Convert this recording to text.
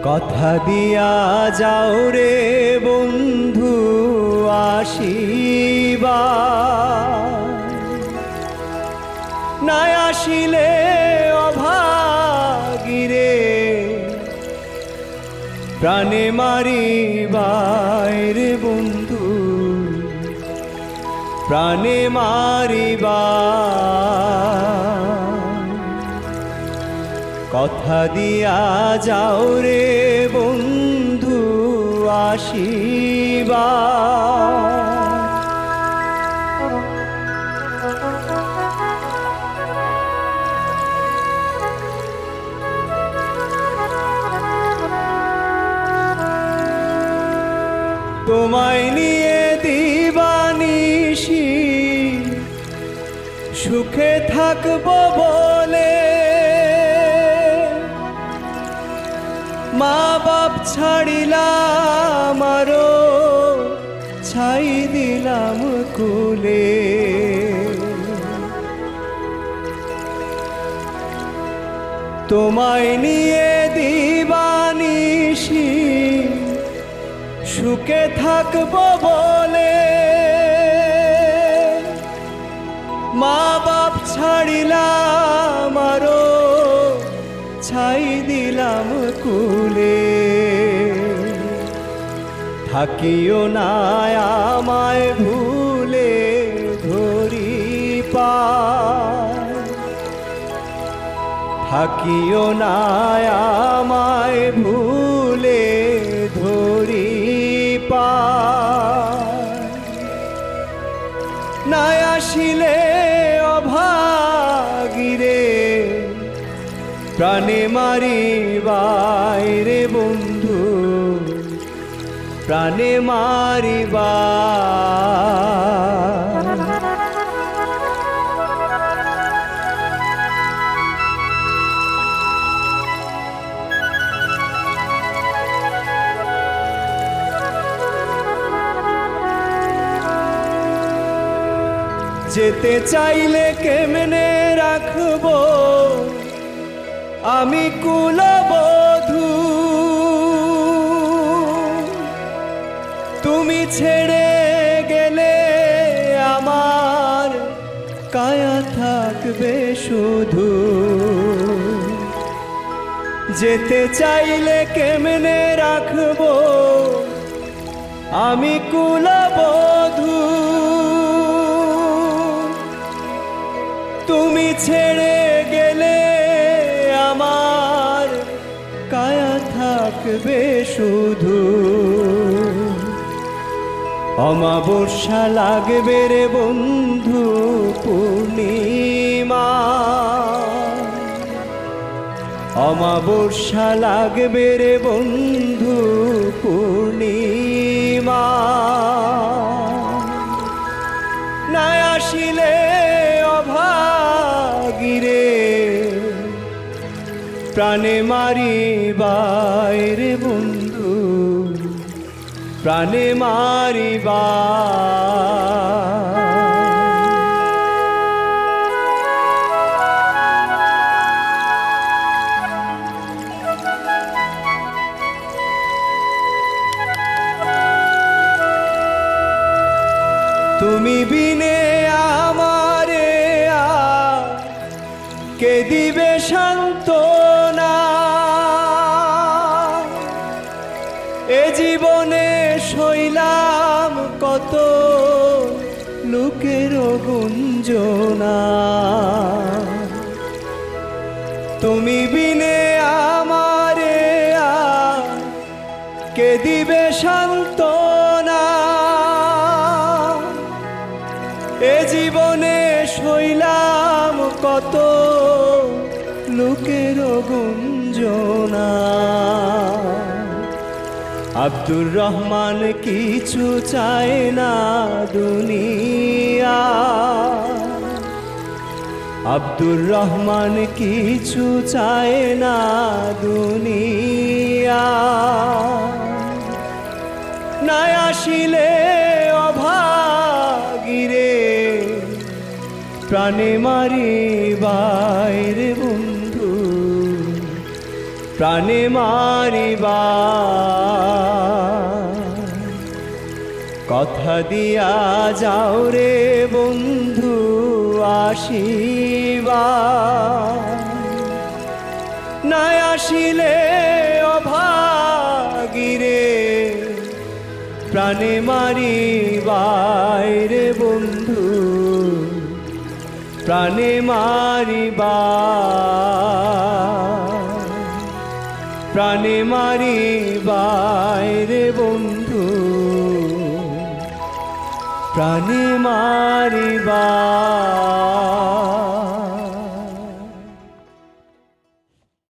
কথা দিয়া যাও রে বন্ধু আসিবা, নাই আসিলে অভাগীরে প্রাণে মারিবাই রে বন্ধু, প্রাণে মারিবা। কথা দিয়া যাও রে বন্ধু আসিবা। তোমায় নিয়ে দিবানিশি সুখে থাকবো বলে, মা বাপ ছাড়িলাম আরো ছাই দিলাম কুলে। তোমায় নিয়ে দিবানিশি সুখে থাকবো বলে, মা বাপ ছাড়িলাম আরো ছাই দিলাম কুলে। থাকিও না আমায় ভুলে ধরি পায়, থাকিও না আমায় ভুলে ধরি পায়। নাই আসিলে অভাগীরে প্রাণে মারিবাই রে বন্ধু, প্রাণে মারিবা। যেতে চাইলে কেমনে রাখবো আমি কুলবধূ, তুমি ছেড়ে গেলে আমার কায়া থাকবে শুধু। যেতে চাইলে কেমনে রাখবো আমি কুলবধূ, তুমি ছেড়ে গেলে আমার কায়া থাকবে শুধু। অমাবস্যা লাগবে রে বন্ধু পূর্ণিমা, অমাবস্যা লাগবে রে বন্ধু পূর্ণিমা। নাই আসিলে অভাগীরে প্রাণে মারিবাই রে বন্ধু, প্রাণে মারিবা। তুমি বিনে আমারে কে দিবে সান্ত্বনা, এ জীবনে সইলাম কত লোকের গুঞ্জনা। তুমি বিনে আমারে কে দিবে সান্ত্বনা, এ জীবনে সইলাম কত লোকের গুঞ্জনা। আব্দুর রহমান কিছু চায় না দুনিয়া, আব্দুর রহমান কিছু চায় না দুনিয়া। নাই আসিলে অভাগীরে প্রাণে মারিবাই রে বন্ধু, প্রাণে মারিবা কথা দিয়া যাও রে বন্ধু আসিবা না আসিলে অভাগিরে প্রাণে মারিবাই রে বন্ধু প্রাণে মারিবা প্রাণে মারিবাই রে বন্ধু প্রাণে মারিবা